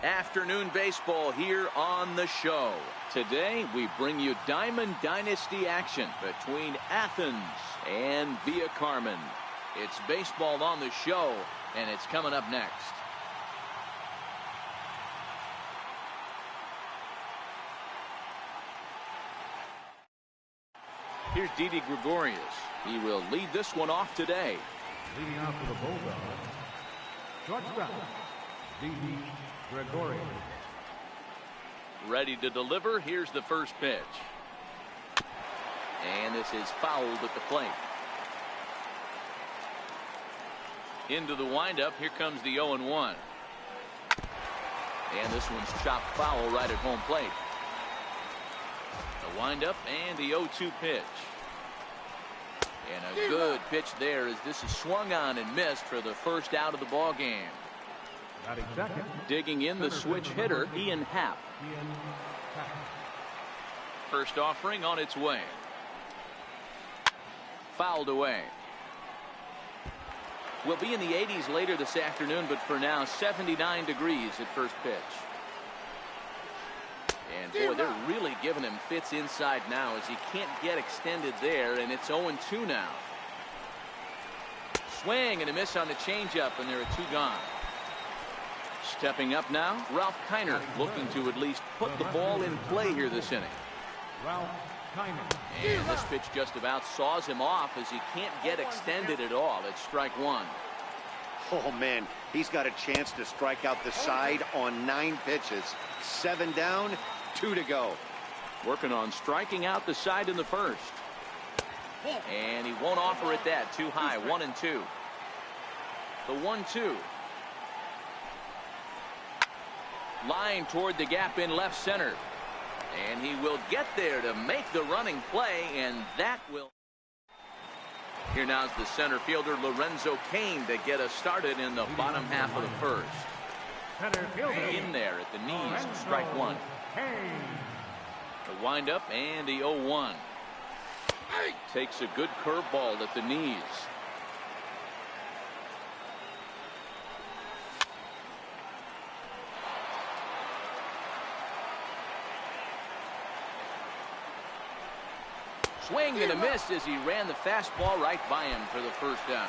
Afternoon baseball here on the show. Today we bring you Diamond Dynasty action between Athens and Villa Carmen. It's baseball on the show, and it's coming up next. Here's Didi Gregorius. He will lead this one off today. Leading off for the Bulldogs, shortstop, Didi Gregorius. Ready to deliver. Here's the first pitch. And this is fouled at the plate. Into the windup. Here comes the 0-1. And this one's chopped foul right at home plate. The windup and the 0-2 pitch. And a good pitch there as this is swung on and missed for the first out of the ball game. Digging in the switch hitter, Ian Happ. First offering on its way. Fouled away. We'll be in the 80s later this afternoon, but for now 79 degrees at first pitch. And boy, they're really giving him fits inside now as he can't get extended there, and it's 0-2 now. Swing and a miss on the changeup, and there are two gone. Stepping up now, Ralph Kiner looking to at least put the ball in play here this inning. Ralph Kiner. And this pitch just about saws him off as he can't get extended at all. It's strike one. Oh man, he's got a chance to strike out the side on 9 pitches. 7 down, 2 to go. Working on striking out the side in the first. And he won't offer it that. Too high. 1-2. The 1-2. Line toward the gap in left center. And he will get there to make the running play, and that will. Here now's the center fielder Lorenzo Cain to get us started in the bottom half of the first. In there at the knees, strike one. The windup and the 0-1. Takes a good curveball at the knees. Swing and a miss as he ran the fastball right by him for the first down.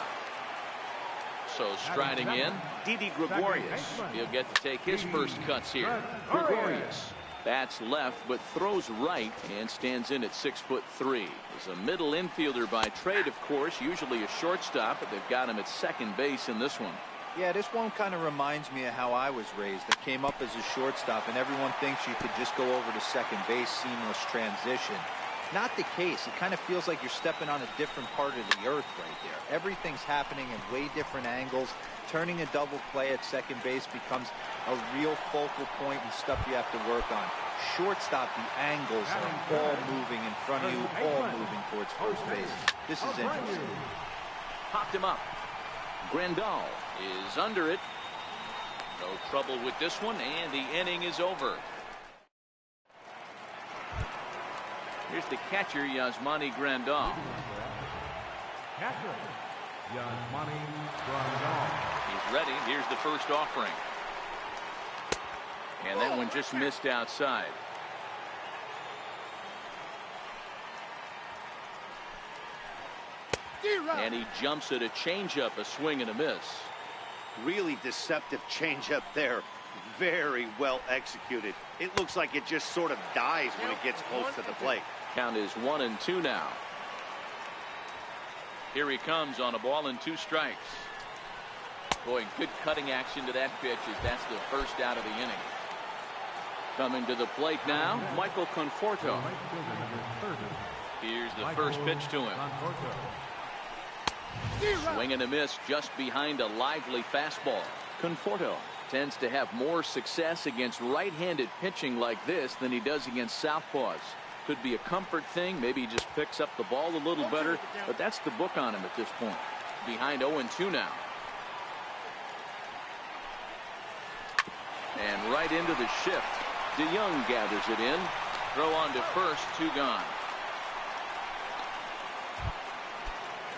So striding in, Didi Gregorius. He'll get to take his first cuts here. Gregorius bats left but throws right and stands in at 6'3". He's a middle infielder by trade, of course, usually a shortstop, but they've got him at second base in this one. Yeah, this one kind of reminds me of how I was raised. I came up as a shortstop, and everyone thinks you could just go over to second base, seamless transition. Not the case. It kind of feels like you're stepping on a different part of the earth right there. Everything's happening in way different angles. Turning a double play at second base becomes a real focal point and stuff you have to work on. Shortstop, the angles are all moving in front of you, all moving towards first base. This is interesting. Popped him up. Grandal is under it. No trouble with this one, and the inning is over. Here's the catcher, Yasmani Grandal. Catcher, Yasmani Grandal. He's ready. Here's the first offering. And that one just missed outside. And he jumps at a changeup, a swing and a miss. Really deceptive changeup there. Very well executed. It looks like it just sort of dies when it gets close to the plate. Count is 1-2 now. Here he comes on a ball and 2 strikes. Boy, good cutting action to that pitch as that's the first out of the inning. Coming to the plate now, Michael Conforto. Here's the first pitch to him. Swing and a miss just behind a lively fastball. Conforto tends to have more success against right-handed pitching like this than he does against southpaws. Could be a comfort thing. Maybe he just picks up the ball a little better, but that's the book on him at this point. Behind 0-2 now. And right into the shift. DeYoung gathers it in. Throw on to first, 2 gone.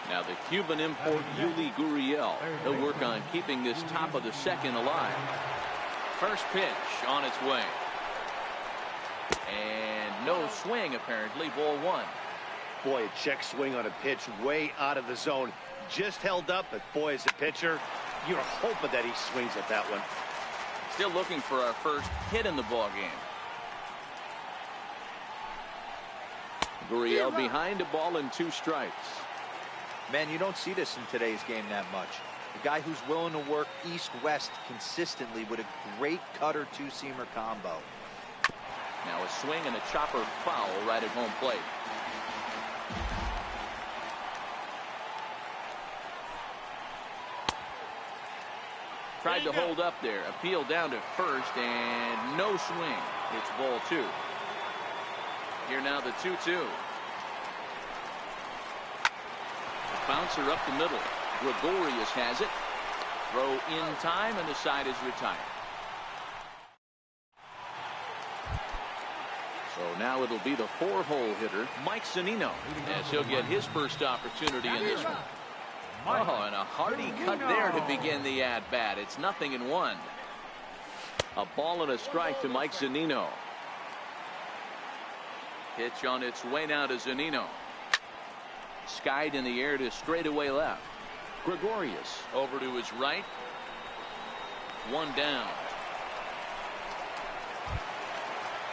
Now the Cuban import Yuli Gurriel. He'll work on keeping this top of the second alive. First pitch on its way. And no swing, apparently. Ball one. Boy, a check swing on a pitch way out of the zone. Just held up, but boy, as a pitcher, you're hoping that he swings at that one. Still looking for our first hit in the ball game. Gurriel behind a ball and 2 strikes. Man, you don't see this in today's game that much. A guy who's willing to work east-west consistently with a great cutter two-seamer combo. Now a swing and a chopper foul right at home plate. Tried to hold up there. Appeal down to first and no swing. It's ball 2. Here now the 2-2. Bouncer up the middle. Gregorius has it. Throw in time and the side is retired. So now it'll be the 4-hole hitter, Mike Zunino, as he'll get his first opportunity in this one. Oh, and a hearty cut there to begin the at-bat. It's 0-1. A ball and a strike to Mike Zunino. Pitch on its way now to Zunino. Skied in the air to straightaway left. Gregorius over to his right. 1 down.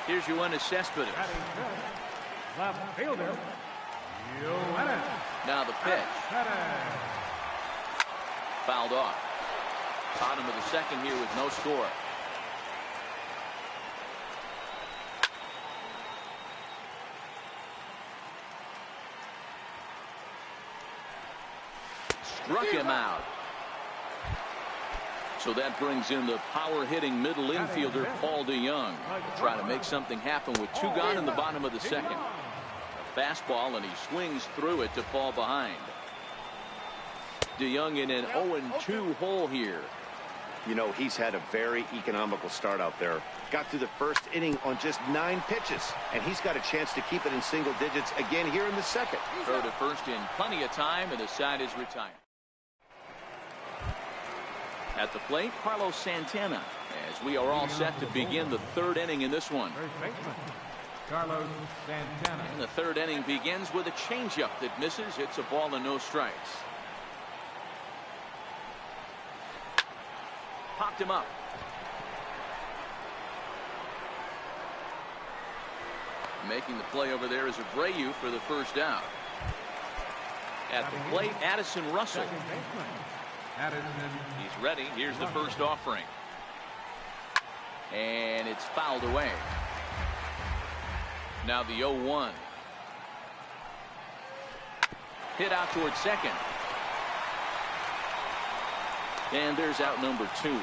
Here's Yoenis Cespedes. Left fielder. Now the pitch. Fouled off. Bottom of the second here with no score. Struck him out. So that brings in the power-hitting middle infielder Paul DeJong. Trying to make something happen with 2 gone in the bottom of the second. A fastball, and he swings through it to fall behind. DeJong in an 0-2 hole here. You know, he's had a very economical start out there. Got through the first inning on just 9 pitches, and he's got a chance to keep it in single digits again here in the second. Throw to first in plenty of time, and the side is retired. At the plate, Carlos Santana, as we are all set to begin the 3rd inning in this one. First baseman, Carlos Santana. And the 3rd inning begins with a changeup that misses. It's a ball and no strikes. Popped him up. Making the play over there is Abreu for the first out. At the plate, Addison Russell. Second baseman, Addison. He's ready. Here's the first offering. And it's fouled away. Now the 0-1. Hit out towards second. And there's out number 2.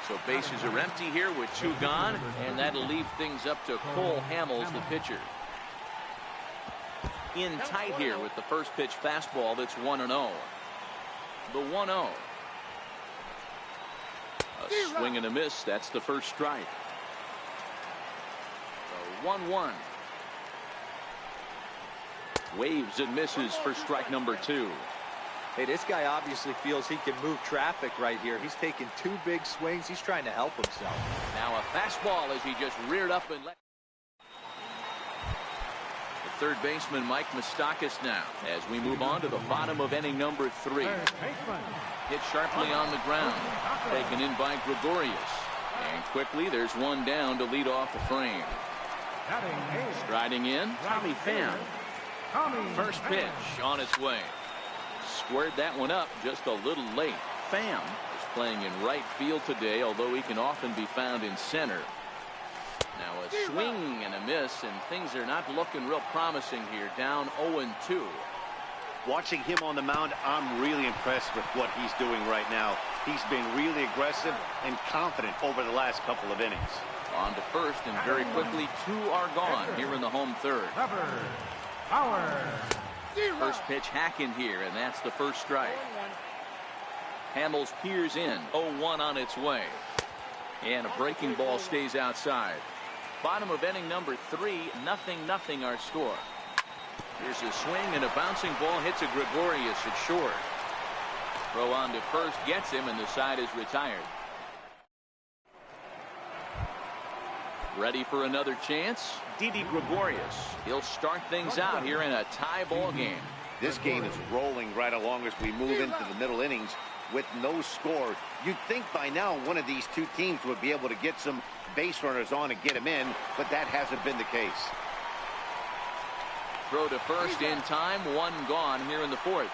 So bases are empty here with 2 gone, and that'll leave things up to Cole Hamels, the pitcher. In tight here with the first pitch fastball that's 1-0. The 1-0. A swing and a miss. That's the first strike. The 1-1. Waves and misses for strike number 2. Hey, this guy obviously feels he can move traffic right here. He's taking 2 big swings. He's trying to help himself. Now a fastball as he just reared up and let. The 3rd baseman, Mike Moustakas, now as we move on to the bottom of inning number 3. Hit sharply on the ground. Taken in by Gregorius. And quickly there's 1 down to lead off the frame. Striding in, Tommy Pham. First pitch on its way. Squared that one up just a little late. Pham is playing in right field today, although he can often be found in center. Now a swing and a miss, and things are not looking real promising here. Down 0-2. Watching him on the mound, I'm really impressed with what he's doing right now. He's been really aggressive and confident over the last couple of innings. On to first, and very quickly 2 are gone here in the home 3rd. First pitch hack in here, and that's the first strike. Hamels peers in. 0-1 on its way. And a breaking ball stays outside. Bottom of inning number 3, 0-0 our score. Here's a swing, and a bouncing ball hits a Gregorius at short. Throw on to first gets him, and the side is retired. Ready for another chance? Didi Gregorius. He'll start things out here in a tie ball game. This game is rolling right along as we move into the middle innings with no score. You'd think by now one of these two teams would be able to get some base runners on and get them in, but that hasn't been the case. Throw to first in time, one gone here in the fourth.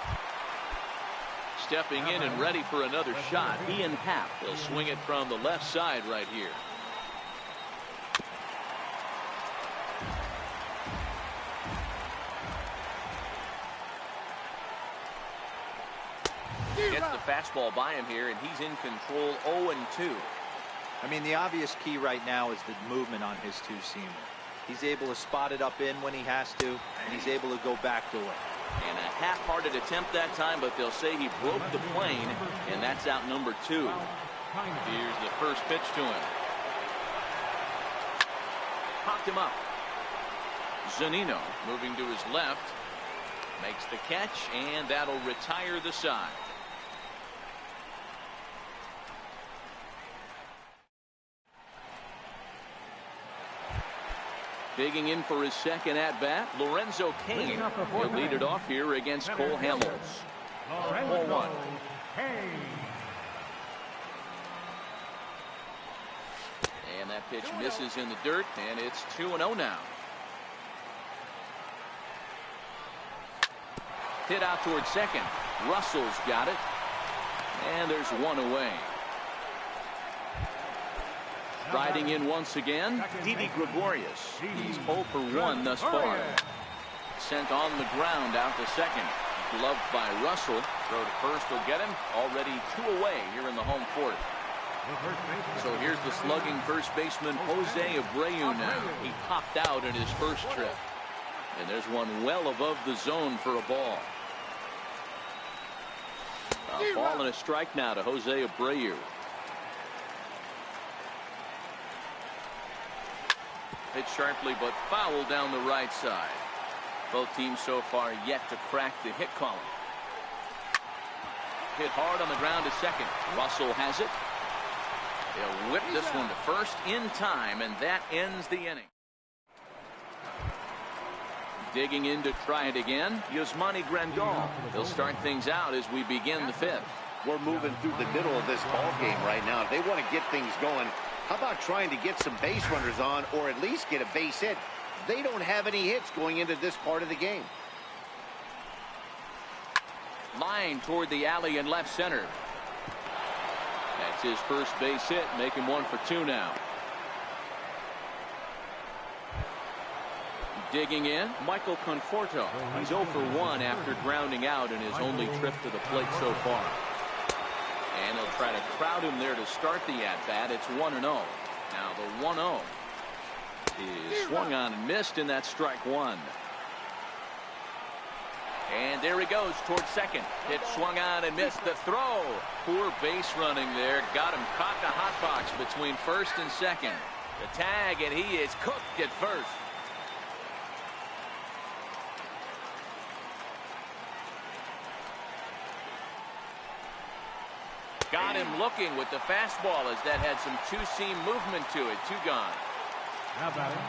Stepping in and ready for another shot, Ian Happ. He'll swing it from the left side right here. Gets the fastball by him here, and he's in control 0-2. I mean, the obvious key right now is the movement on his two-seamer. He's able to spot it up in when he has to, and he's able to go back to it. And a half-hearted attempt that time, but they'll say he broke the plane, and that's out number 2. Here's the first pitch to him. Popped him up. Zunino moving to his left. Makes the catch, and that'll retire the side. Digging in for his second at-bat, Lorenzo Cain. He'll lead it off here against Cole Hamels. Ball one. And that pitch misses in the dirt, and it's 2-0 now. Hit out towards second. Russell's got it. And there's one away. Riding in once again, Didi Gregorius. He's 0 for 1 thus far. Sent on the ground out to second. Gloved by Russell. Throw to first will get him. Already 2 away here in the home fourth. So here's the slugging first baseman Jose Abreu now. He popped out in his first trip. And there's one well above the zone for a ball. A ball and a strike now to Jose Abreu. Hit sharply but foul down the right side. Both teams so far yet to crack the hit column. Hit hard on the ground to second. Russell has it. They'll whip this one to first in time, and that ends the inning. Digging in to try it again, Yasmani Grandal. He'll start things out as we begin the fifth. We're moving through the middle of this ball game right now. If they want to get things going, how about trying to get some base runners on, or at least get a base hit? They don't have any hits going into this part of the game. Line toward the alley in left center. That's his first base hit, making 1 for 2 now. Digging in, Michael Conforto. He's 0 for 1 after grounding out in his only trip to the plate so far. And they'll try to crowd him there to start the at-bat. It's 1-0. Now the 1-0 is swung on and missed, and that's strike one. And there he goes towards second. Hit swung on and missed. The throw. Poor base running there. Got him caught in a hot box between first and second. The tag, and he is cooked at first. Got him looking with the fastball as that had some two-seam movement to it. 2 gone.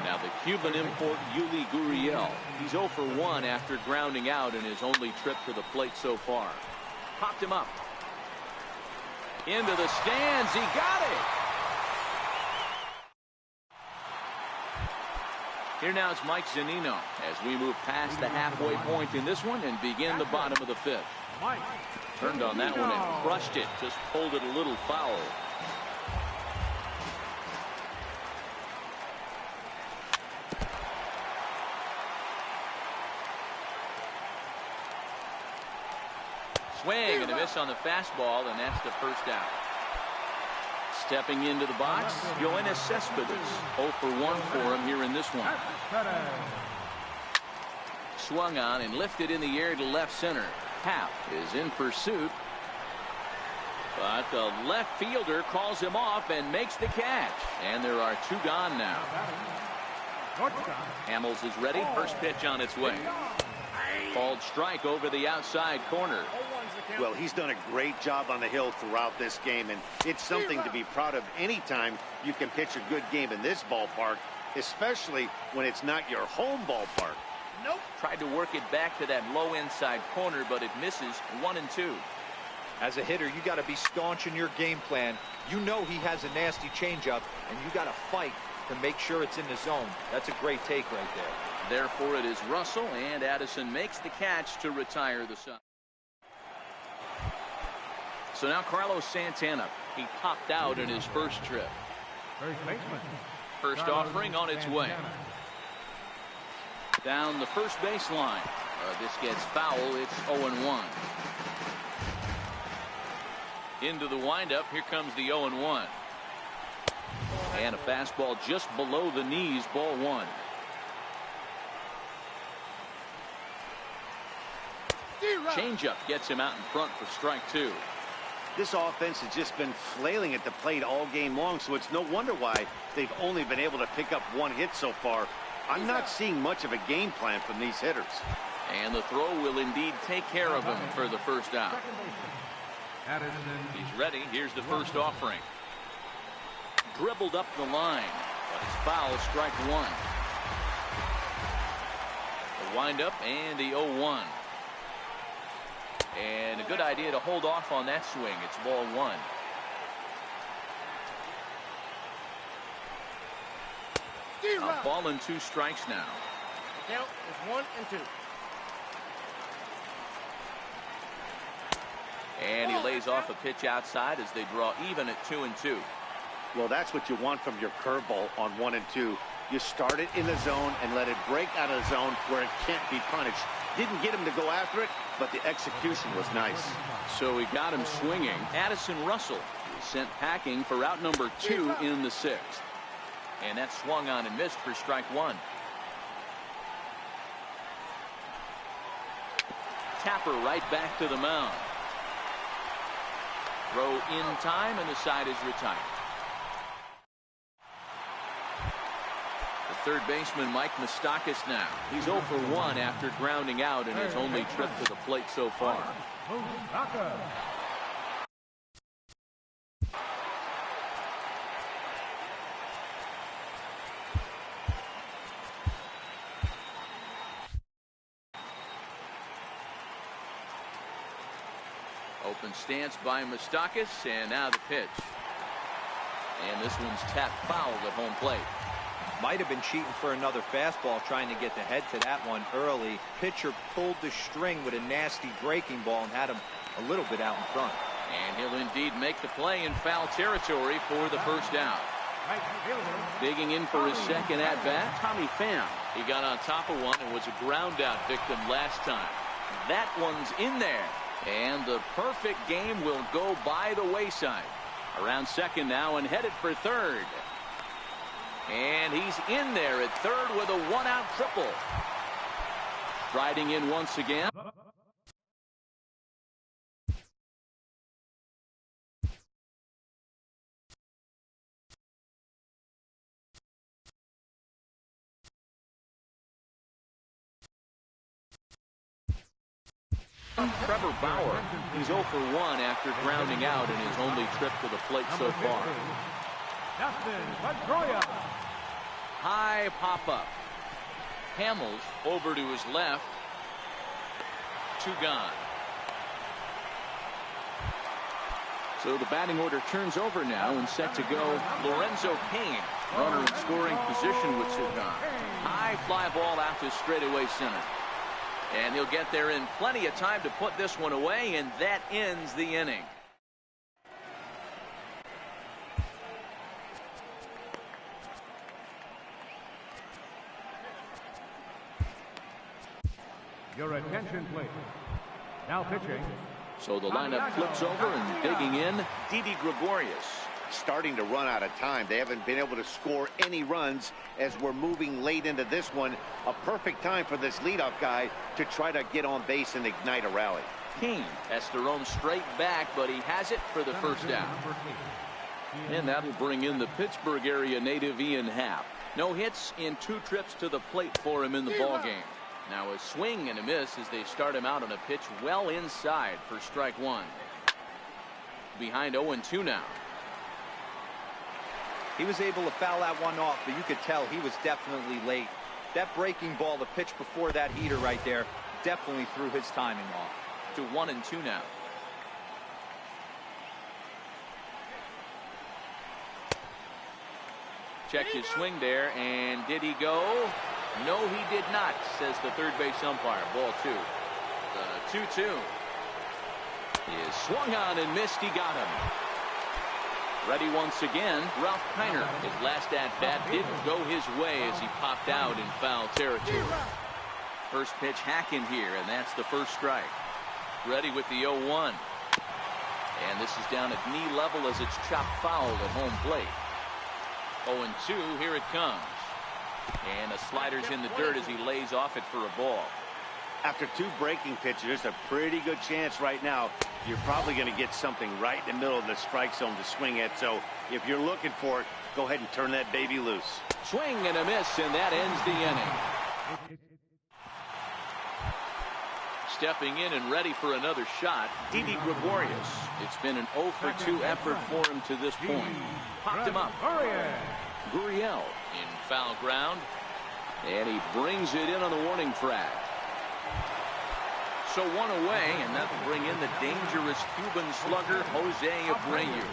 Now the Cuban import Yuli Gurriel. He's 0 for 1 after grounding out in his only trip to the plate so far. Popped him up. Into the stands. He got it. Here now is Mike Zunino as we move past the halfway point in this one and begin the bottom of the fifth. Turned on that one and crushed it. Just pulled it a little foul. Swing and a miss on the fastball, and that's the first out. Stepping into the box, Yoenis Cespedes. 0 for 1 for him here in this one. Swung on and lifted in the air to left center. Happ is in pursuit, but the left fielder calls him off and makes the catch. And there are 2 gone now. Hamels is ready. First pitch on its way. Called strike over the outside corner. Well, he's done a great job on the hill throughout this game, and it's something to be proud of anytime you can pitch a good game in this ballpark, especially when it's not your home ballpark. Nope. Tried to work it back to that low inside corner, but it misses 1-2. As a hitter, you got to be staunch in your game plan. You know he has a nasty changeup, and you got to fight to make sure it's in the zone. That's a great take right there. Therefore, it is Russell, and Addison makes the catch to retire the side. So now Carlos Santana. He popped out in his first trip. First baseman. First offering on its way. Down the first baseline. This gets foul. It's 0-1. Into the windup. Here comes the 0-1. And a fastball just below the knees. Ball one. Changeup gets him out in front for strike two. This offense has just been flailing at the plate all game long, so it's no wonder why they've only been able to pick up one hit so far. I'm not seeing much of a game plan from these hitters. And the throw will indeed take care of him for the first out. He's ready. Here's the first offering. Dribbled up the line, but it's foul. Strike one. The windup and the 0-1. And a good idea to hold off on that swing. It's ball one. A ball and two strikes now. Count is 1-2. And he lays off a pitch outside as they draw even at 2-2. Well, that's what you want from your curveball on 1-2. You start it in the zone and let it break out of the zone where it can't be punished. Didn't get him to go after it, but the execution was nice. So he got him swinging. Addison Russell is sent packing for out number 2 in the 6th. And that swung on and missed for strike one. Tapper right back to the mound. Throw in time, and the side is retired. The third baseman, Mike Moustakas, now. He's 0 for 1 after grounding out in his only trip to the plate so far. Open stance by Moustakas, and now the pitch. And this one's tapped foul at home plate. Might have been cheating for another fastball, trying to get the head to that one early. Pitcher pulled the string with a nasty breaking ball and had him a little bit out in front. And he'll indeed make the play in foul territory for the first out. Digging in for his second at-bat, Tommy Pham. He got on top of one and was a ground-out victim last time. That one's in there. And the perfect game will go by the wayside. Around second now and headed for third. And he's in there at third with a one-out triple. Striding in once again. Trevor Bauer. He's 0 for 1 after grounding out in his only trip to the plate so far. High pop-up. Hamels over to his left. 2 gone. So the batting order turns over now and set to go Lorenzo Cain. Runner in scoring position with 2 gone. High fly ball out to straightaway center. And he'll get there in plenty of time to put this one away, and that ends the inning. Your attention, please. Now pitching. So the lineup flips over and digging in, Didi Gregorius. Starting to run out of time. They haven't been able to score any runs as we're moving late into this one. A perfect time for this leadoff guy to try to get on base and ignite a rally. Cain has to roam straight back, but he has it for the first down. And that'll bring in the Pittsburgh area native Ian Happ. No hits in 2 trips to the plate for him in the ballgame. Now a swing and a miss as they start him out on a pitch well inside for strike one. Behind 0-2 now. He was able to foul that one off, but you could tell he was definitely late. That breaking ball, the pitch before that heater right there, definitely threw his timing off. To 1-2 now. Checked his swing there, and did he go? No, he did not, says the third base umpire. Ball two. The 2-2 is swung on and missed. He got him. Ready once again, Ralph Kiner. His last at-bat didn't go his way as he popped out in foul territory. First pitch hacking here, and that's the first strike. Ready with the 0-1. And this is down at knee level as it's chopped foul at home plate. 0-2, here it comes. And a slider's in the dirt as he lays off it for a ball. After two breaking pitches, there's a pretty good chance right now you're probably going to get something right in the middle of the strike zone to swing at. So if you're looking for it, go ahead and turn that baby loose. Swing and a miss, and that ends the inning. Stepping in and ready for another shot, Didi Gregorius. It's been an 0-for-2 effort for him to this point. Popped him up. Gurriel in foul ground, and he brings it in on the warning track. So one away, and that will bring in the dangerous Cuban slugger Jose Abreu.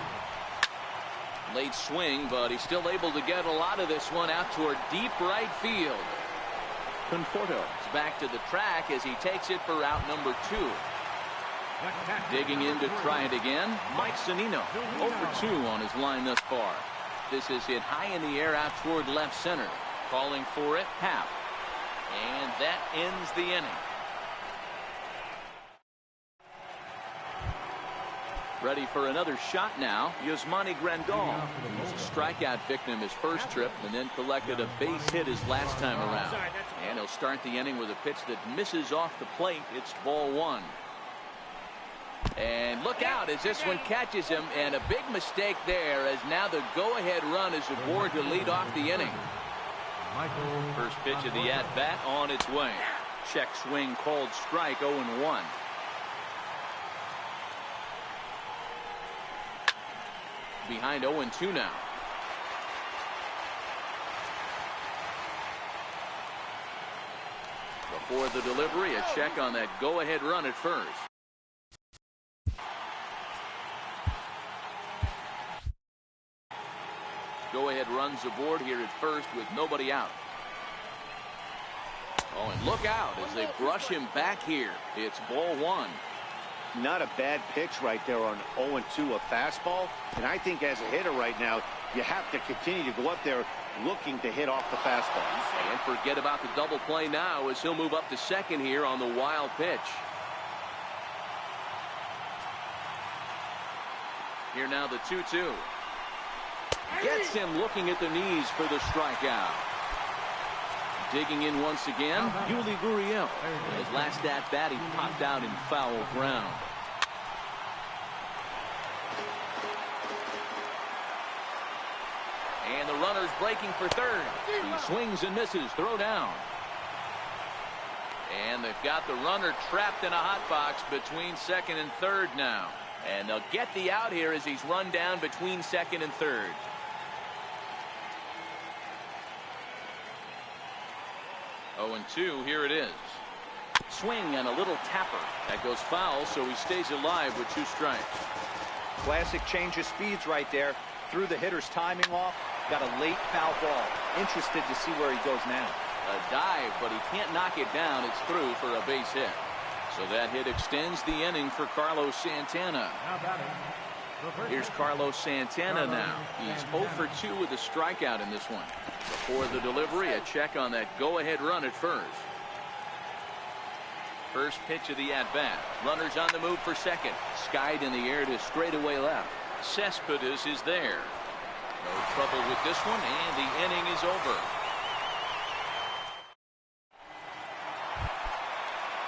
Late swing, but he's still able to get a lot of this one out toward deep right field. Conforto is back to the track as he takes it for out number 2. Digging in to try it again, Mike Zunino, 0-for-2 on his line thus far. This is hit high in the air out toward left center. Calling for it, Happ. And that ends the inning. Ready for another shot now, Yasmani Grandal. He was a strikeout victim his first trip and then collected a base hit his last time around. And he'll start the inning with a pitch that misses off the plate. It's ball 1. And look out as this one catches him, and a big mistake there as now the go-ahead run is aboard to lead off the inning. First pitch of the at-bat on its way. Check swing called strike, 0-1. Behind 0-2 now. Before the delivery, a check on that go-ahead run at first. Go-ahead runs aboard here at first with nobody out. Oh, and look out as they brush him back here. It's ball 1. Not a bad pitch right there on 0-2, a fastball. And I think as a hitter right now, you have to continue to go up there looking to hit off the fastball. And forget about the double play now as he'll move up to second here on the wild pitch. Here now the 2-2. Gets him looking at the knees for the strikeout. Digging in once again, Yuli Gurriel. His last at-bat, he popped out in foul ground. And the runner's breaking for third. He swings and misses. Throw down. And they've got the runner trapped in a hot box between second and third now. And they'll get the out here as he's run down between second and third. Oh, and 2, here it is. Swing and a little tapper. That goes foul, so he stays alive with 2 strikes. Classic change of speeds right there. Threw the hitter's timing off. Got a late foul ball. Interested to see where he goes now. A dive, but he can't knock it down. It's through for a base hit. So that hit extends the inning for Carlos Santana. Here's Carlos Santana now. He's 0-for-2 with a strikeout in this one. Before the delivery, a check on that go-ahead run at first. First pitch of the at-bat. Runners on the move for second. Skied in the air to straightaway left. Cespedes is there. No trouble with this one, and the inning is over.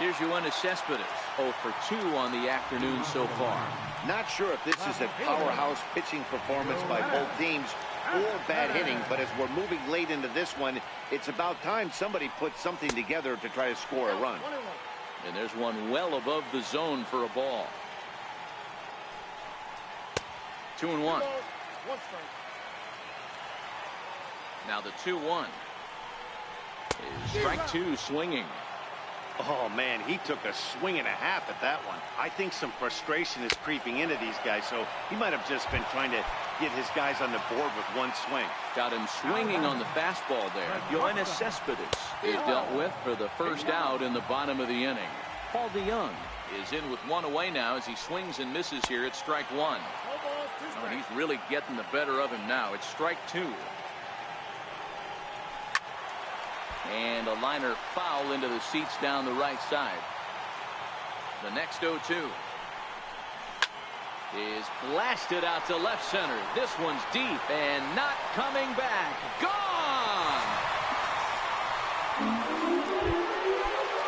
Here's Yoenis Cespedes, 0-for-2 on the afternoon so far. Not sure if this is a powerhouse pitching performance by both teams or bad hitting, but as we're moving late into this one, it's about time somebody puts something together to try to score a run. And there's one well above the zone for a ball. 2-1. Now the 2-1 is strike two swinging. Oh, man, he took a swing and a half at that one. I think some frustration is creeping into these guys, so he might have just been trying to get his guys on the board with one swing. Got him swinging on the fastball there. Yoenis Cespedes is dealt with for the first out in the bottom of the inning. Paul DeYoung is in with one away now as he swings and misses here at strike one. Oh, he's really getting the better of him now. It's strike two. And a liner foul into the seats down the right side. The next 0-2 is blasted out to left center. This one's deep and not coming back. Gone!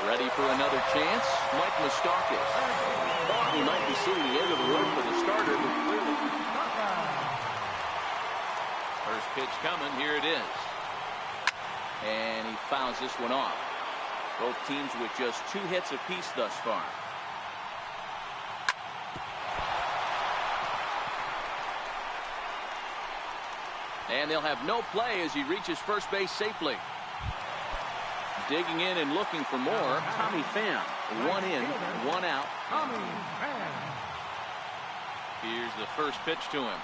Ready for another chance? Mike Moustakas. Thought he might be seeing the end of the road for the starter, but clearly. First pitch coming. Here it is. And he fouls this one off. Both teams with just 2 hits apiece thus far. And they'll have no play as he reaches first base safely. Digging in and looking for more, Tommy Pham. 1 in, 1 out. Here's the first pitch to him.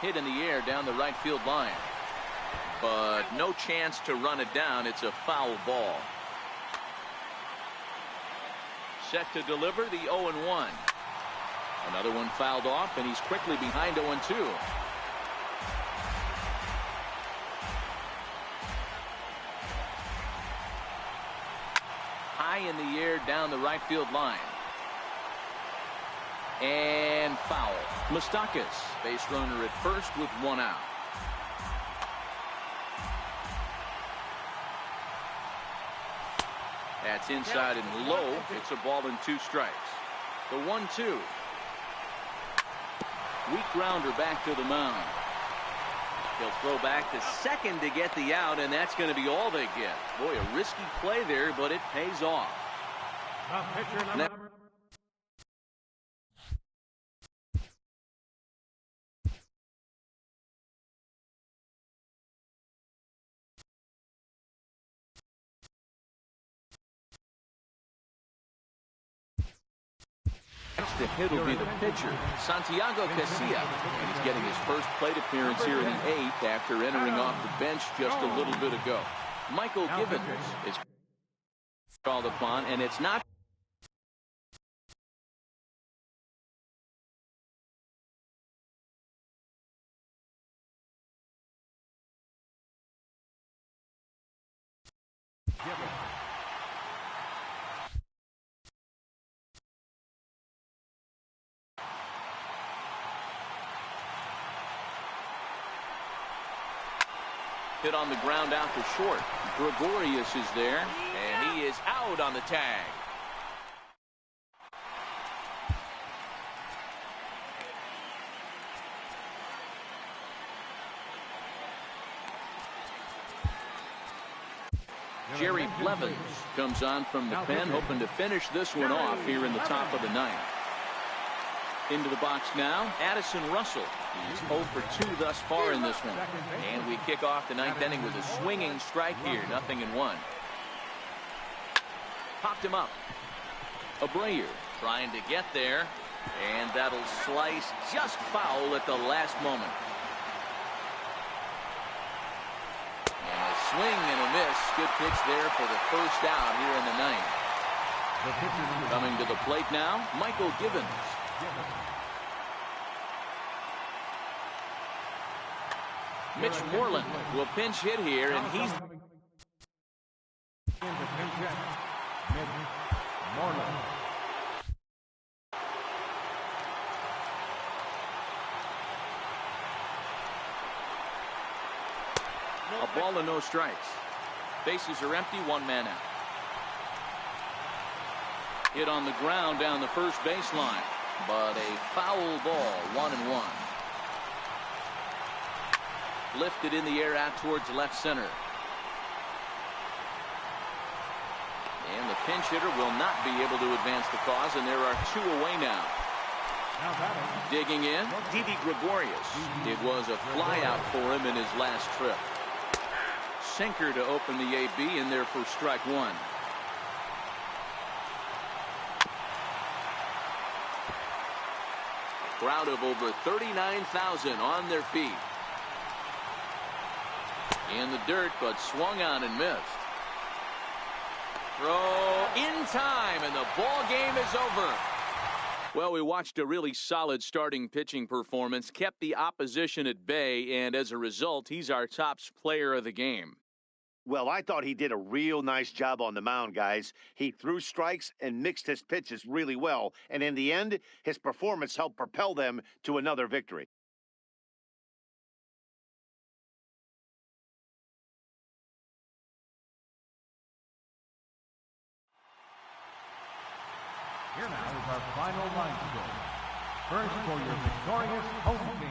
Hit in the air down the right field line. But no chance to run it down. It's a foul ball. Set to deliver the 0-1. Another one fouled off, and he's quickly behind 0-2. High in the air down the right field line. And foul. Moustakas, base runner at first with 1 out. That's inside and low. It's a ball and 2 strikes. The 1-2. Weak grounder back to the mound. He'll throw back to second to get the out, and that's going to be all they get. Boy, a risky play there, but it pays off. The hit will be the pitcher, Santiago Casilla. And he's getting his first plate appearance here in the 8th after entering off the bench just a little bit ago. Michael Givens is called upon, and it's not. Hit on the ground out to short. Gregorius is there, and he is out on the tag. Jerry Blevins comes on from the pen, hoping to finish this one off here in the top of the 9th. Into the box now, Addison Russell. He's 0 for 2 thus far in this one. And we kick off the 9th inning with a swinging strike here, 0-1. Popped him up. Abreu trying to get there, and that'll slice just foul at the last moment. And a swing and a miss. Good pitch there for the first out here in the 9th. Coming to the plate now, Michael Givens. Mitch Moreland will pinch hit here, and he's a ball and no strikes. Bases are empty, 1 man out. Hit on the ground down the first baseline, but a foul ball, 1-1. Lifted in the air out towards left center. And the pinch hitter will not be able to advance the cause, and there are 2 away now. Digging in, Didi Gregorius. It was a flyout for him in his last trip. Sinker to open the AB in there for strike 1. Crowd of over 39,000 on their feet. In the dirt, but swung on and missed. Throw in time, and the ball game is over. Well, we watched a really solid starting pitching performance, kept the opposition at bay, and as a result, he's our top player of the game. Well, I thought he did a real nice job on the mound, guys. He threw strikes and mixed his pitches really well, and in the end, his performance helped propel them to another victory. Here now is our final line score. First for your victorious home team.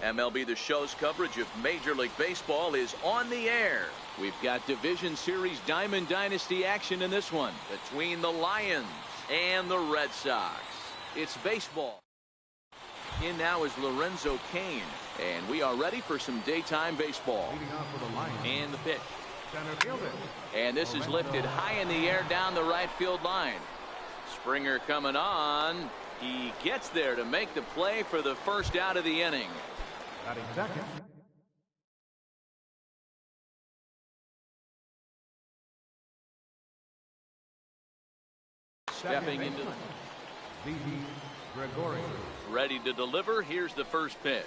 MLB The Show's coverage of Major League Baseball is on the air. We've got Division Series Diamond Dynasty action in this one between the Lions and the Red Sox. It's baseball. In now is Lorenzo Cain, and we are ready for some daytime baseball. And the pitch. And this is lifted high in the air down the right field line. Springer coming on. He gets there to make the play for the first out of the inning. Stepping into ready to deliver. Here's the first pitch.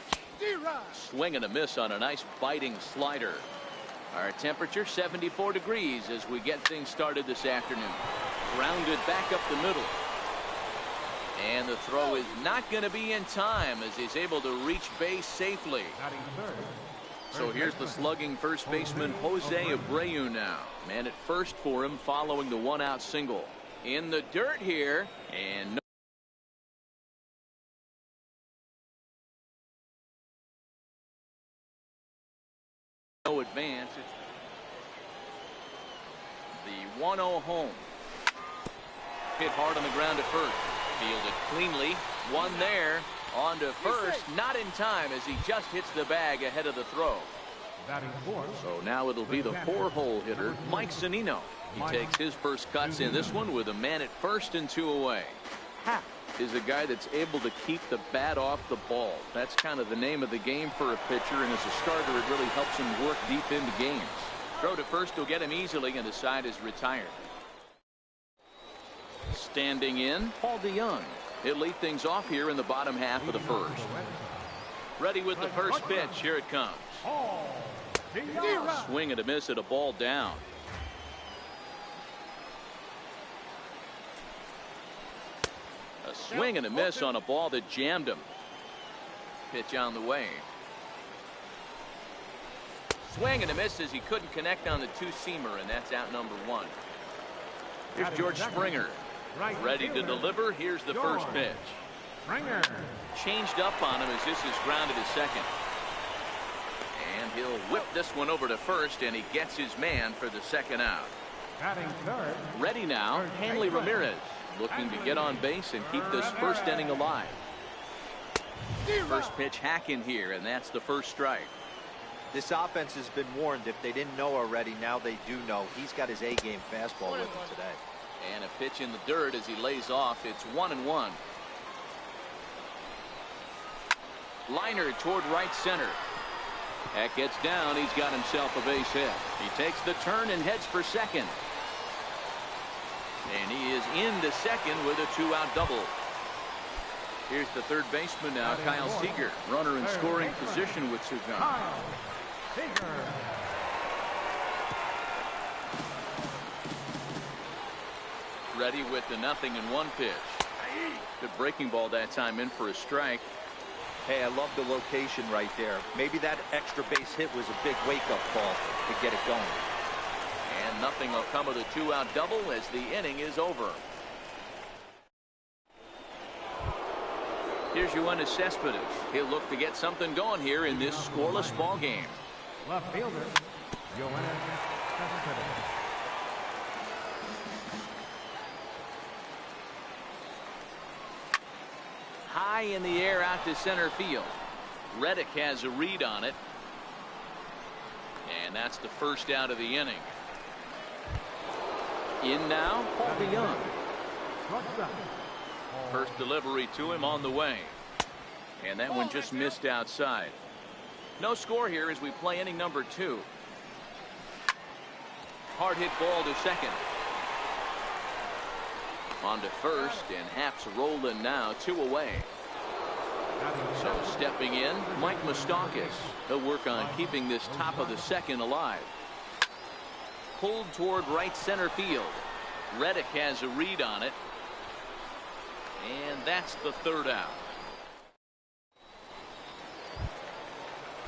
Swing and a miss on a nice biting slider. Our temperature 74 degrees as we get things started this afternoon. Grounded back up the middle. And the throw is not going to be in time as he's able to reach base safely. So here's the slugging first baseman Jose Abreu now. Man at first for him following the one-out single. In the dirt here, and no advance. It's the 1-0 home. Hit hard on the ground at first. Fielded cleanly. One there. On to first. Not in time as he just hits the bag ahead of the throw. So now it'll be the 4-hole hitter, Mike Zunino. He takes his first cuts in this one with a man at first and 2 away. Hap is a guy that's able to keep the bat off the ball. That's kind of the name of the game for a pitcher, and as a starter it really helps him work deep into games. Throw to first will get him easily, and the side is retired. Standing in, Paul DeYoung. He'll lead things off here in the bottom half of the first. Ready with the first pitch. Here it comes. Swing and a miss at a ball down. A swing and a miss on a ball that jammed him. Pitch on the way. Swing and a miss as he couldn't connect on the two-seamer, and that's out number 1. Here's George Springer. Ready to deliver. Here's the first pitch. Changed up on him as this is grounded to second. And he'll whip this one over to first, and he gets his man for the second out. Ready now, Hanley Ramirez, looking to get on base and keep this first inning alive. First pitch hack in here, and that's the first strike. This offense has been warned. If they didn't know already, now they do know. He's got his A-game fastball with him today. And a pitch in the dirt as he lays off. It's 1-1. Liner toward right center. That gets down. He's got himself a base hit. He takes the turn and heads for second. And he is into second with a 2-out double. Here's the third baseman now, Kyle Seager. Runner in scoring position with Jugando. Ready with the 0-1 pitch. Good breaking ball that time, in for a strike. Hey, I love the location right there. Maybe that extra base hit was a big wake-up call to get it going. And nothing will come of the 2-out double as the inning is over. Here's Yoenis Cespedes. He'll look to get something going here in this scoreless ball game. Left fielder, Yoenis Cespedes. High in the air out to center field. Reddick has a read on it. And that's the first out of the inning. In now, Paul DeYoung. First delivery to him on the way. And that one just missed outside. No score here as we play inning number 2. Hard hit ball to second. On to first, and Hap's rolling now, 2 away. So stepping in, Mike Moustakas. He'll work on keeping this top of the second alive. Pulled toward right center field. Reddick has a read on it. And that's the third out.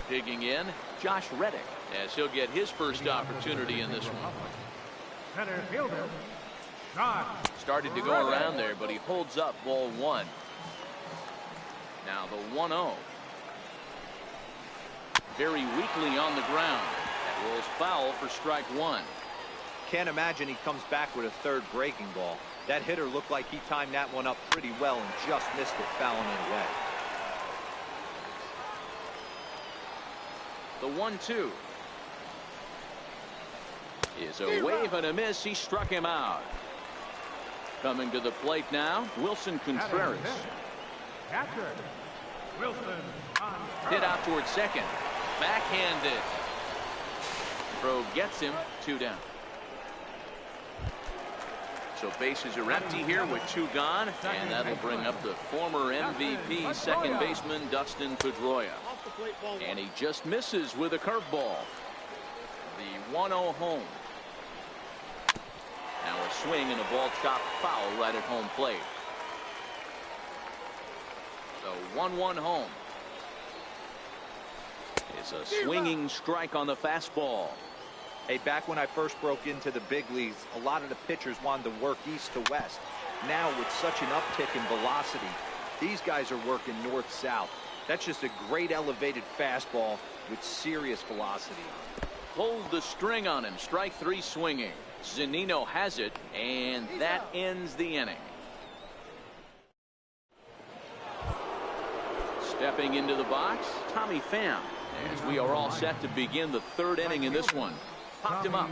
Digging in, Josh Reddick, as he'll get his first opportunity in this one. Center fielder, Started to go around there, but he holds up ball 1. Now the 1-0. Very weakly on the ground. That rolls foul for strike one. Can't imagine he comes back with a third breaking ball. That hitter looked like he timed that one up pretty well and just missed it, fouling it away. The 1-2 is a wave and a miss. He struck him out. Coming to the plate now, Wilson Contreras. Catcher, Wilson Contreras. Hit out towards second. Backhanded. Throw gets him. 2 down. So bases are empty here with 2 gone, and that'll bring up the former MVP second baseman Dustin Pedroia. And he just misses with a curveball. The 1-0 home. Now a swing and a ball chopped foul right at home plate. The 1-1 home. It's a swinging strike on the fastball. Hey, back when I first broke into the big leagues, a lot of the pitchers wanted to work east to west. Now with such an uptick in velocity, these guys are working north-south. That's just a great elevated fastball with serious velocity. Pulled the string on him. Strike 3 swinging. Zunino has it, and that ends the inning. Stepping into the box, Tommy Pham, as we are all set to begin the 3rd inning in this one. Popped him up.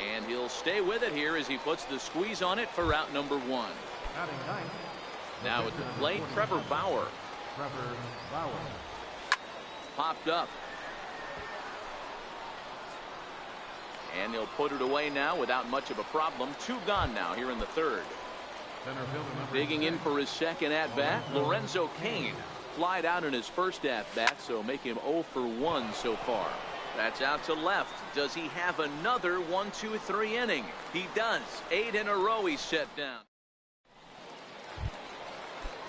And he'll stay with it here as he puts the squeeze on it for out number 1. Now at the plate, Trevor Bauer. Popped up. And he'll put it away now without much of a problem. 2 gone now here in the 3rd. Digging in for his second at-bat, Lorenzo Cain. Flied out in his first at-bat, so make him 0 for 1 so far. That's out to left. Does he have another 1-2-3 inning? He does. 8 in a row he's set down.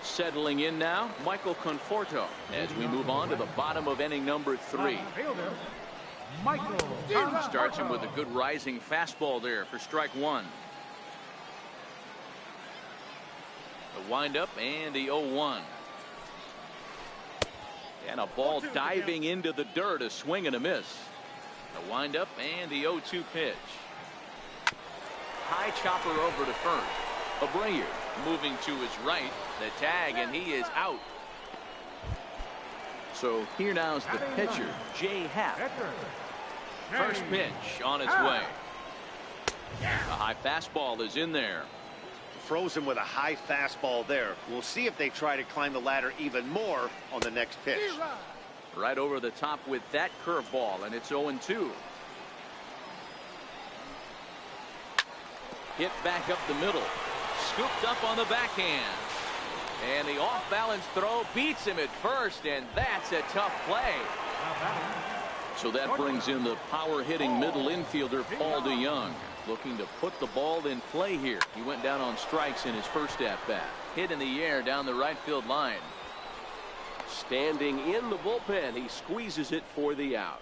Settling in now, Michael Conforto, as we move on to the bottom of inning number 3. Starts him with a good rising fastball there for strike 1. The windup and the 0-1. And a ball diving into the dirt, a swing and a miss. The windup and the 0-2 pitch. High chopper over to first. Abreu moving to his right. The tag, and he is out. So here now is the pitcher, Jay Happ. First pitch on its way. A high fastball is in there. Throws him with a high fastball there. We'll see if they try to climb the ladder even more on the next pitch. Right over the top with that curveball, and it's 0-2. Hit back up the middle. Scooped up on the backhand. And the off-balance throw beats him at first, and that's a tough play. So that brings in the power-hitting middle infielder, Paul DeYoung, looking to put the ball in play here. He went down on strikes in his first at-bat. Hit in the air down the right field line. Standing in the bullpen, he squeezes it for the out.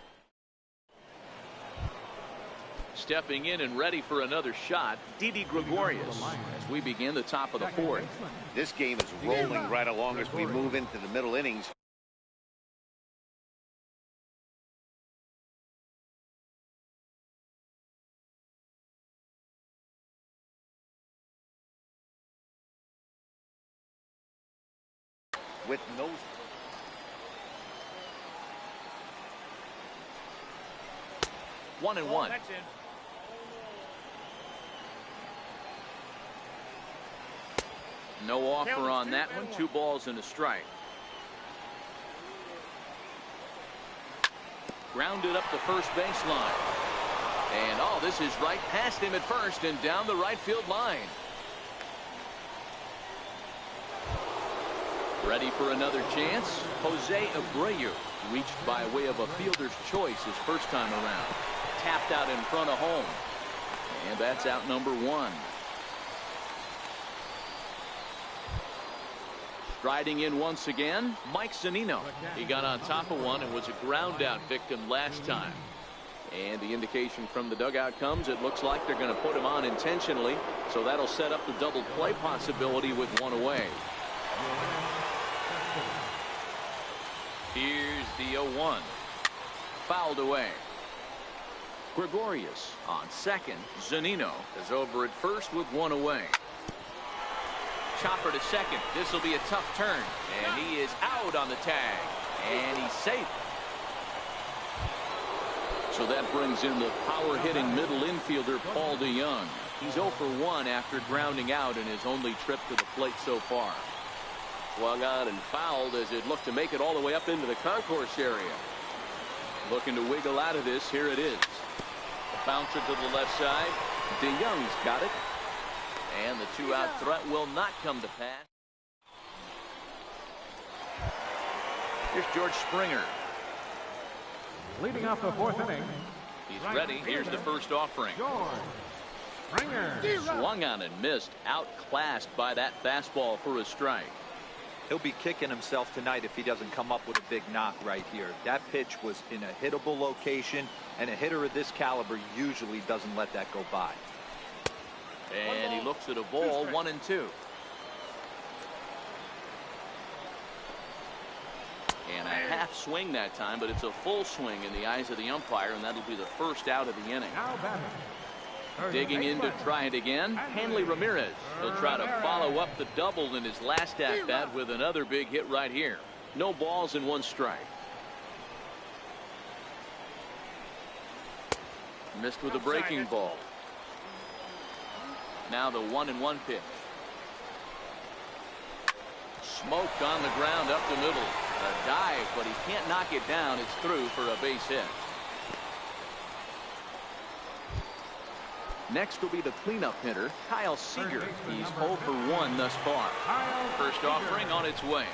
Stepping in and ready for another shot, Didi Gregorius, as we begin the top of the 4th. This game is rolling right along as we move into the middle innings. With no 1-1. No offer on that one. 2 balls and a strike. Grounded up the first baseline. And oh, this is right past him at first and down the right field line. Ready for another chance. Jose Abreu reached by way of a fielder's choice his first time around. Tapped out in front of home. And that's out number 1. Striding in once again, Mike Zunino. He got on top of one and was a ground out victim last time. And the indication from the dugout comes, it looks like they're going to put him on intentionally. So that'll set up the double play possibility with 1 away. Here's the 0-1. Fouled away. Gregorius on second. Zunino is over at first with one away. Chopper to second. This will be a tough turn. And he is out on the tag. And he's safe. So that brings in the power-hitting middle infielder, Paul DeYoung. He's 0 for 1 after grounding out in his only trip to the plate so far. Swung on and fouled as it looked to make it all the way up into the concourse area. Looking to wiggle out of this. Here it is. Bouncer to the left side. DeYoung's got it. And the two-out threat will not come to pass. Here's George Springer. Leading off the fourth inning. He's ready. Here's the first offering. George Springer. Swung on and missed. Outclassed by that fastball for a strike. He'll be kicking himself tonight if he doesn't come up with a big knock right here. That pitch was in a hittable location, and a hitter of this caliber usually doesn't let that go by. And he looks at a ball, 1-2. And a half swing that time, but it's a full swing in the eyes of the umpire, and that'll be the first out of the inning. Now batting. Digging in to try it again, Hanley Ramirez. He'll try to follow up the double in his last at-bat with another big hit right here. No balls and one strike. Missed with a breaking ball. Now the 1-1 pitch. Smoked on the ground up the middle. A dive, but he can't knock it down. It's through for a base hit. Next will be the cleanup hitter, Kyle Seager. He's 0 for 1 thus far. First offering on its way.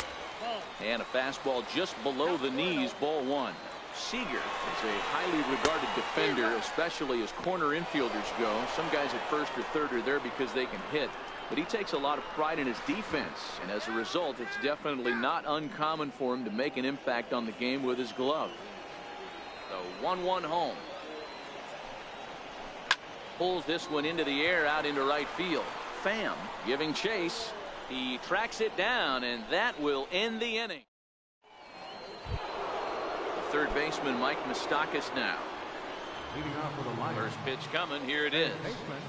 And a fastball just below the knees, ball 1. Seager is a highly regarded defender, especially as corner infielders go. Some guys at first or third are there because they can hit, but he takes a lot of pride in his defense, and as a result, it's definitely not uncommon for him to make an impact on the game with his glove. The 1-1 home. Pulls this one into the air out into right field. Pham giving chase. He tracks it down, and that will end the inning. The third baseman, Mike Moustakas, now. Leading off with a line. First pitch coming. Here it is. Baseman,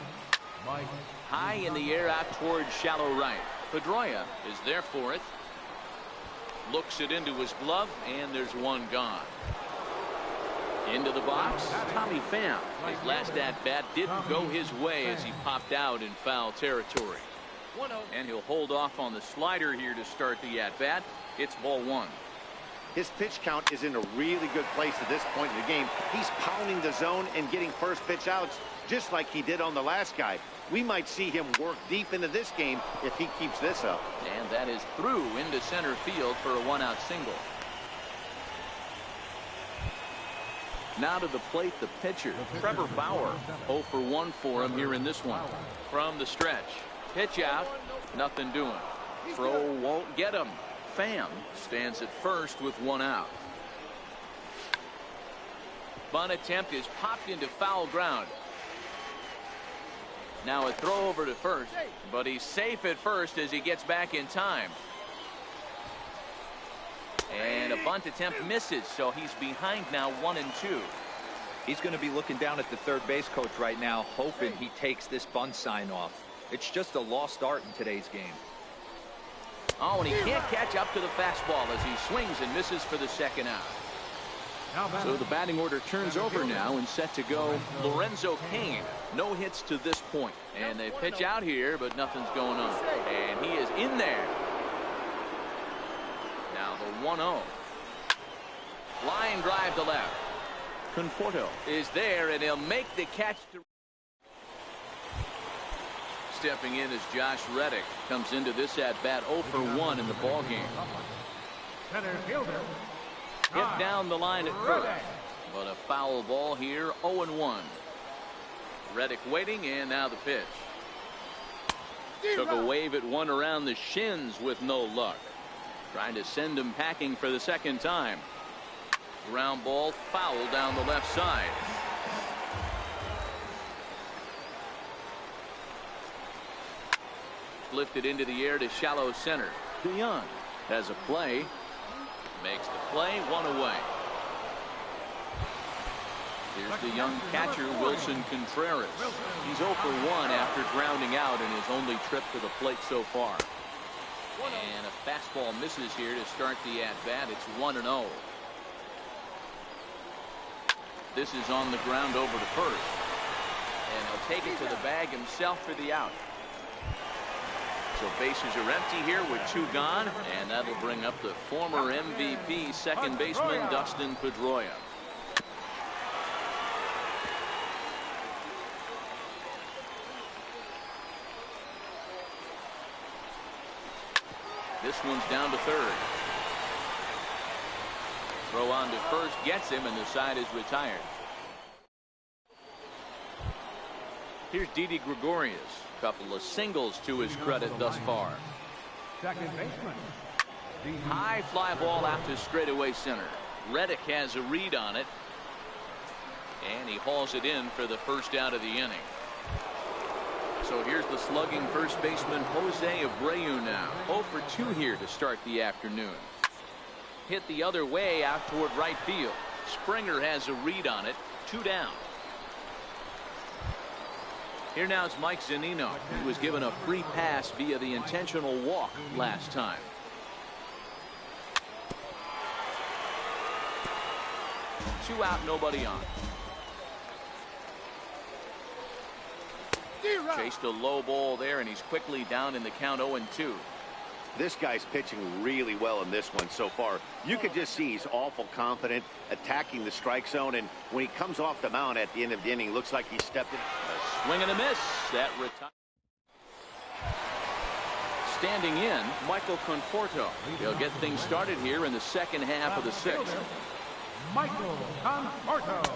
Mike. High in the air out towards shallow right. Pedroia is there for it. Looks it into his glove, and there's one gone. Into the box, Tommy Pham. His last at-bat didn't go his way as he popped out in foul territory. And he'll hold off on the slider here to start the at-bat. It's ball 1. His pitch count is in a really good place at this point in the game. He's pounding the zone and getting first pitch outs just like he did on the last guy. We might see him work deep into this game if he keeps this up. And that is through into center field for a 1-out single. Now to the plate, the pitcher, Trevor Bauer. 0 for 1 for him here in this one. From the stretch. Pitch out. Nothing doing. Throw won't get him. Pham stands at first with 1 out. Bunt attempt is popped into foul ground. Now a throw over to first, but he's safe at first as he gets back in time. And a bunt attempt misses, so he's behind now 1-2. He's going to be looking down at the third base coach right now, hoping he takes this bunt sign off. It's just a lost art in today's game. Oh, and he can't catch up to the fastball as he swings and misses for the second out. So the batting order turns over now and set to go Lorenzo Cain. No hits to this point. And they pitch out here, but nothing's going on. And he is in there. Now the 1-0. Line drive to left. Conforto is there, and he'll make the catch. Stepping in is Josh Reddick. Comes into this at-bat 0 for 1 in the ballgame. Center fielder. Hit down the line at first. But a foul ball here, 0-1. Reddick waiting, and now the pitch. Took a wave at one around the shins with no luck. Trying to send him packing for the second time. Ground ball foul down the left side. Lifted into the air to shallow center. DeYoung has a play. Makes the play, one away. Here's the young catcher, Wilson Contreras. He's 0 for 1 after grounding out in his only trip to the plate so far. And a fastball misses here to start the at-bat. It's 1-0. This is on the ground over to first. And he'll take it to the bag himself for the out. So bases are empty here with 2 gone. And that'll bring up the former MVP second baseman, Dustin Pedroia. This one's down to third. Throw on to first gets him, and the side is retired. Here's Didi Gregorius. Couple of singles to his credit thus far. Second baseman. High fly ball out to straightaway center. Reddick has a read on it. And he hauls it in for the first out of the inning. So here's the slugging first baseman Jose Abreu now. 0 for 2 here to start the afternoon. Hit the other way out toward right field. Springer has a read on it. 2 down. Here now is Mike Zunino. He was given a free pass via the intentional walk last time. Two out, nobody on. Chased a low ball there, and he's quickly down in the count 0-2. This guy's pitching really well in this one so far. You could just see he's awful confident attacking the strike zone, and when he comes off the mound at the end of the inning, looks like he stepped in. A swing and a miss. That retires. Standing in, Michael Conforto. He'll get things started here in the second half of the sixth. Michael Conforto.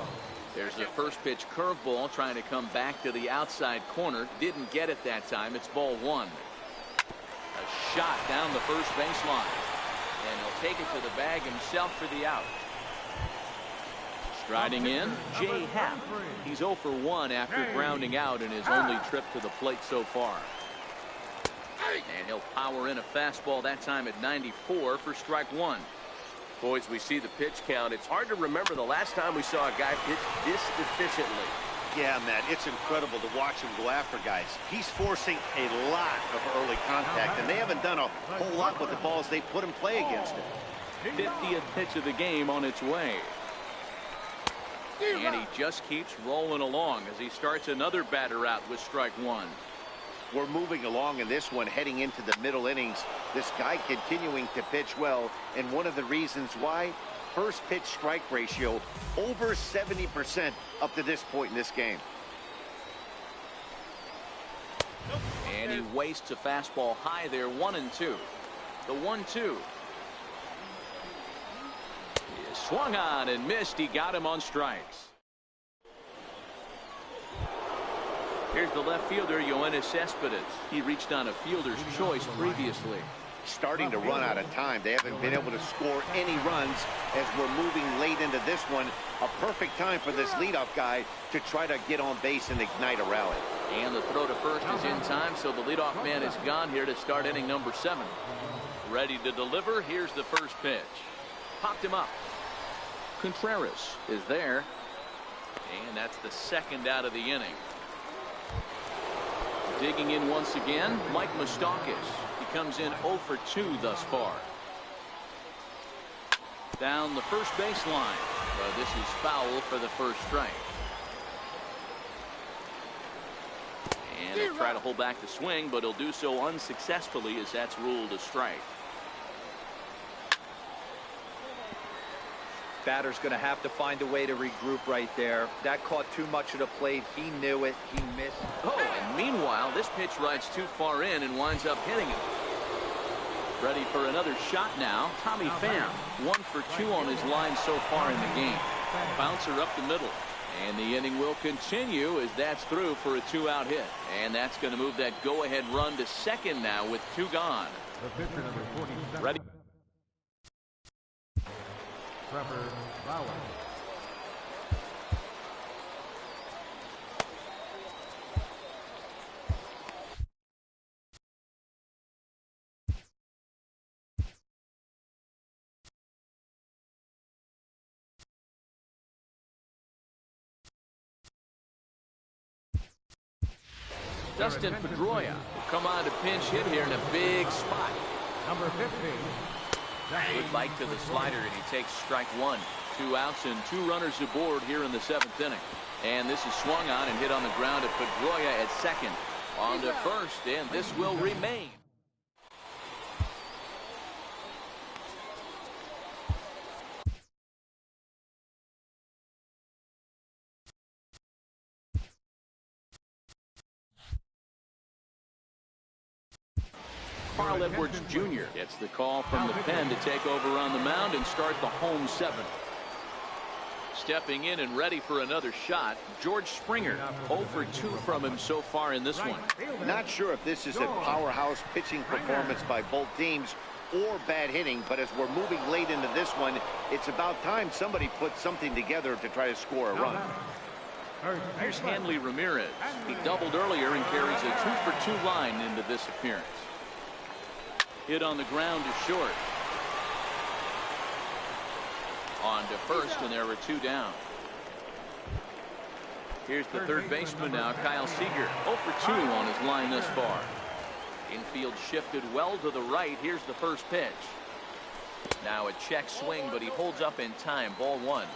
There's the first pitch curveball trying to come back to the outside corner. Didn't get it that time. It's ball 1. A shot down the first baseline. And he'll take it to the bag himself for the out. Striding in, Jay Happ. He's 0 for 1 after grounding out in his only trip to the plate so far. And he'll power in a fastball that time at 94 for strike 1. Boys, we see the pitch count. It's hard to remember the last time we saw a guy pitch this efficiently. Yeah, Matt, it's incredible to watch him go after guys. He's forcing a lot of early contact, and they haven't done a whole lot with the balls they put in play against him. 50th pitch of the game on its way. And he just keeps rolling along as he starts another batter out with strike 1. We're moving along in this one, heading into the middle innings. This guy continuing to pitch well, and one of the reasons why, first pitch strike ratio over 70% up to this point in this game. And he wastes a fastball high there, 1-2. The 1-2. He swung on and missed. He got him on strikes. Here's the left fielder, Yoenis Cespedes. He reached on a fielder's choice previously. Starting to run out of time. They haven't been able to score any runs as we're moving late into this one. A perfect time for this leadoff guy to try to get on base and ignite a rally. And the throw to first is in time, so the leadoff man is gone here to start inning number 7. Ready to deliver. Here's the first pitch. Popped him up. Contreras is there. And that's the second out of the inning. Digging in once again, Mike Moustakas. He comes in 0 for 2 thus far. Down the first baseline. But this is foul for the first strike. And he'll try to hold back the swing, but he'll do so unsuccessfully as that's ruled a strike. Batter's going to have to find a way to regroup right there. That caught too much of the plate. He knew it. He missed. Oh, and meanwhile, this pitch rides too far in and winds up hitting it. Ready for another shot now. Tommy Pham, 1 for 2 on his line so far in the game. Bouncer up the middle. And the inning will continue as that's through for a 2-out hit. And that's going to move that go-ahead run to second now with 2 gone. The pitcher number 47. Ready. Trevor Bauer. Dustin Pedroia will come on to pinch hit here in a big spot. Number 15. Good bite to the slider, and he takes strike one. 2 outs and 2 runners aboard here in the 7th inning. And this is swung on and hit on the ground to Pedroia at second. On to first, and this will remain. Carl Edwards Jr. gets the call from the pen to take over on the mound and start the home 7th. Stepping in and ready for another shot, George Springer. 0 for 2 from him so far in this one. Not sure if this is a powerhouse pitching performance by both teams or bad hitting, but as we're moving late into this one, it's about time somebody puts something together to try to score a run. Here's Hanley Ramirez. He doubled earlier and carries a 2 for 2 line into this appearance. Hit on the ground to short. On to first, and there are 2 down. Here's the third baseman now, Kyle Seager. 0 for 2 on his line thus far. Infield shifted well to the right. Here's the first pitch. Now a check swing, but he holds up in time. Ball 1.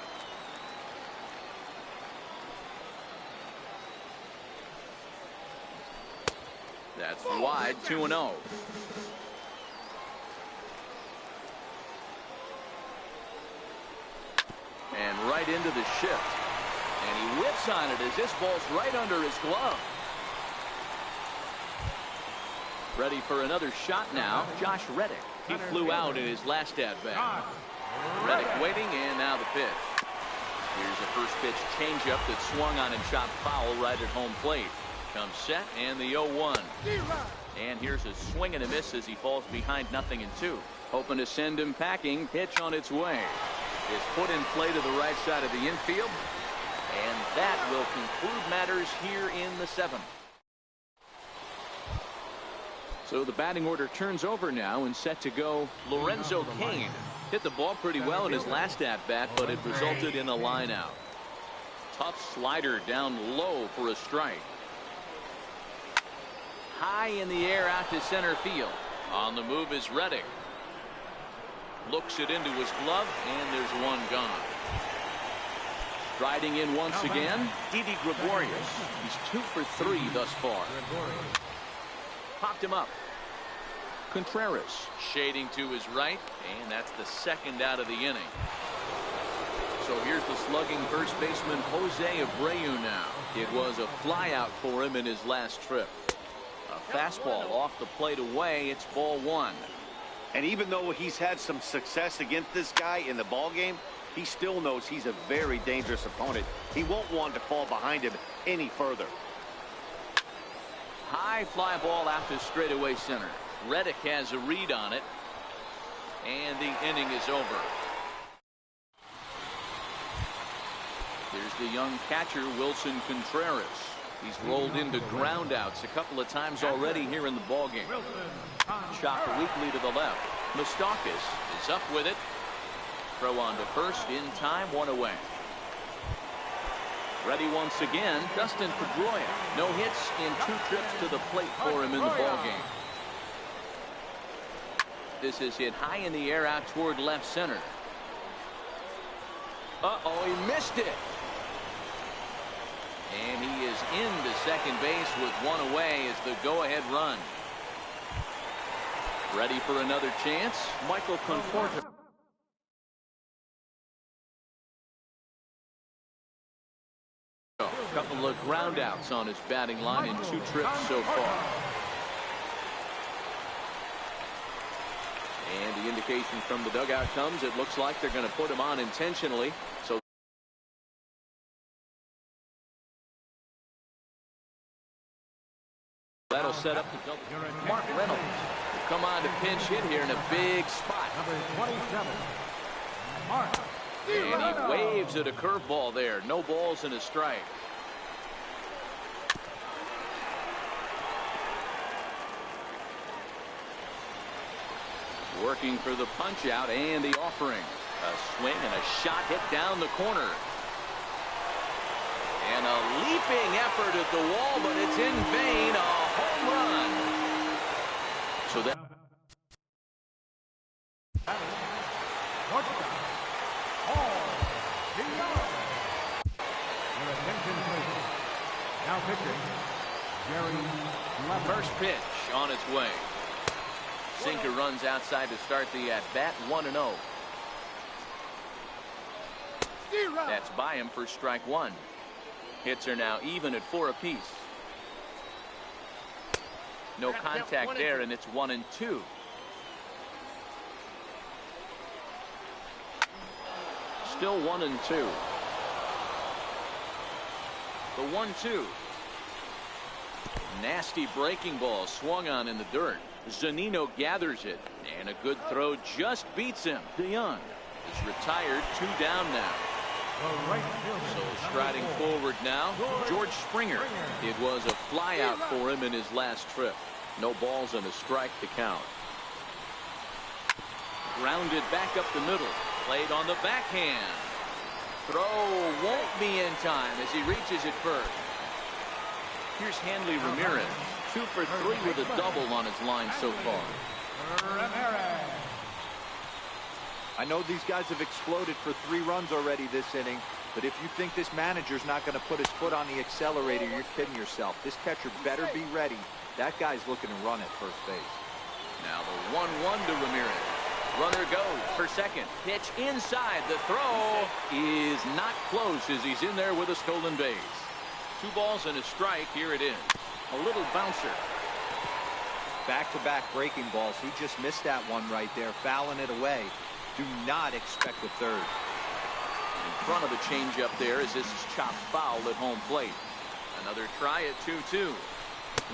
That's wide. 2-0. And right into the shift. And he whips on it as this ball's right under his glove. Ready for another shot now, Josh Reddick. He flew out in his last at-bat. Reddick waiting, and now the pitch. Here's a first pitch changeup that swung on and shot foul right at home plate. Comes set, and the 0-1. And here's a swing and a miss as he falls behind 0-2. Hoping to send him packing. Pitch on its way. Is put in play to the right side of the infield. And that will conclude matters here in the 7th. So the batting order turns over now and set to go. Lorenzo Cain hit the ball pretty well in his last at-bat, but it resulted in a line out. Tough slider down low for a strike. High in the air out to center field. On the move is Reddick. Looks it into his glove, and there's one gone. Striding in once again, Didi Gregorius. He's 2 for 3 thus far. Popped him up. Contreras shading to his right, and that's the 2nd out of the inning. So here's the slugging first baseman Jose Abreu now. It was a flyout for him in his last trip. A fastball off the plate away. It's ball 1. And even though he's had some success against this guy in the ball game, he still knows he's a very dangerous opponent. He won't want to fall behind him any further. High fly ball out to straightaway center. Reddick has a read on it, and the inning is over. Here's the young catcher, Wilson Contreras. He's rolled into groundouts a couple of times already here in the ballgame. Chopped weakly to the left. Moustakas is up with it. Throw on to first in time, 1 away. Ready once again, Dustin Pedroia. No hits in 2 trips to the plate for him in the ballgame. This is hit high in the air out toward left center. Uh-oh, he missed it. And he is into second base with 1 away as the go-ahead run. Ready for another chance, Michael Conforto. A couple of groundouts on his batting line in 2 trips so far. And the indication from the dugout comes, it looks like they're going to put him on intentionally. So that'll set up the double. Mark Reynolds will come on to pinch hit here in a big spot. Number 27. Mark. And he waves at a curveball there. No balls and a strike. Working for the punch out and the offering. A swing and a shot hit down the corner. And a leaping effort at the wall, but it's in vain. A home run. So that. Now pitching, Jerry. First pitch on its way. Sinker runs outside to start the at-bat, 1-0. That's by him for strike one. Hits are now even at 4 apiece. No contact there, and it's 1-2. Still 1-2. The 1-2. Nasty breaking ball swung on in the dirt. Zunino gathers it, and a good throw just beats him. DeYoung is retired, 2 down now. So striding forward now, George Springer. It was a flyout for him in his last trip. No balls and a strike to count. Grounded back up the middle. Played on the backhand. Throw won't be in time as he reaches it first. Here's Hanley Ramirez. 2 for 3 with a double on his line so far. I know these guys have exploded for 3 runs already this inning, but if you think this manager's not going to put his foot on the accelerator, you're kidding yourself. This catcher better be ready. That guy's looking to run at first base. Now the 1-1 to Ramirez. Runner goes for second. Pitch inside. The throw is not close as he's in there with a stolen base. 2 balls and a strike. Here it is. A little bouncer. Back-to-back breaking balls. He just missed that one right there, fouling it away. Do not expect a third. In front of the changeup there as this is chopped foul at home plate. Another try at 2-2.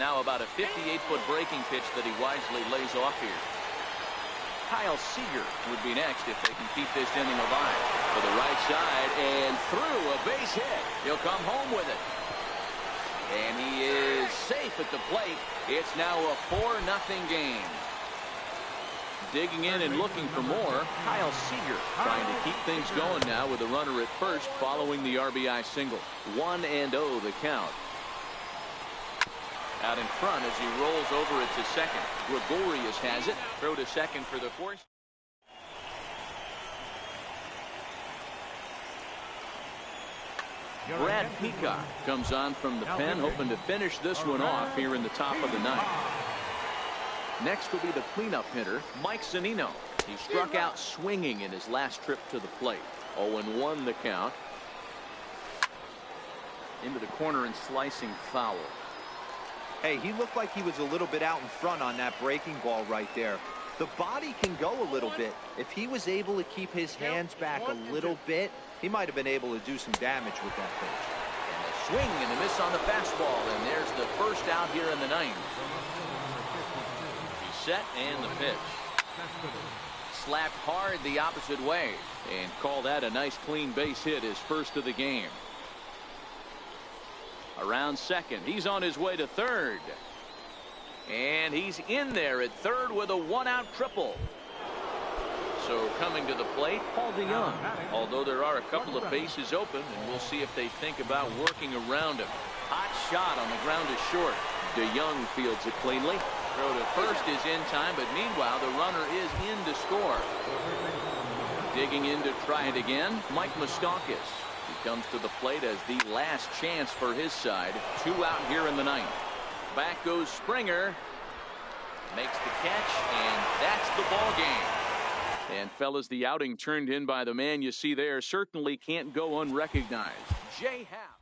Now about a 58-foot breaking pitch that he wisely lays off here. Kyle Seager would be next if they can keep this inning alive. To the right side and through a base hit. He'll come home with it. And he is safe at the plate. It's now a 4-0 game. Digging in and looking for more, Kyle Seager trying to keep things going now with a runner at first following the RBI single. 1-0 the count. Out in front as he rolls over it to second. Gregorius has it. Throw to second for the force. Brad Peacock comes on from the pen, hoping to finish this one off here in the top of the ninth. Next will be the cleanup hitter, Mike Zunino. He struck out swinging in his last trip to the plate. 0-1 the count. Into the corner and slicing foul. Hey, he looked like he was a little bit out in front on that breaking ball right there. The body can go a little bit. If he was able to keep his hands back a little bit, he might have been able to do some damage with that pitch. And a swing and a miss on the fastball, and there's the first out here in the ninth. He's set and the pitch. Slapped hard the opposite way and call that a nice clean base hit, his first of the game. Around second, he's on his way to third. And he's in there at third with a 1-out triple. So coming to the plate, Paul DeYoung. Although there are a couple of bases open, and we'll see if they think about working around him. Hot shot on the ground to short. DeYoung fields it cleanly. Throw to first is in time, but meanwhile the runner is in to score. Digging in to try it again, Mike Moustakas. He comes to the plate as the last chance for his side. 2 out here in the ninth. Back goes Springer. Makes the catch, and that's the ball game. And fellas, the outing turned in by the man you see there certainly can't go unrecognized. Jay Happ.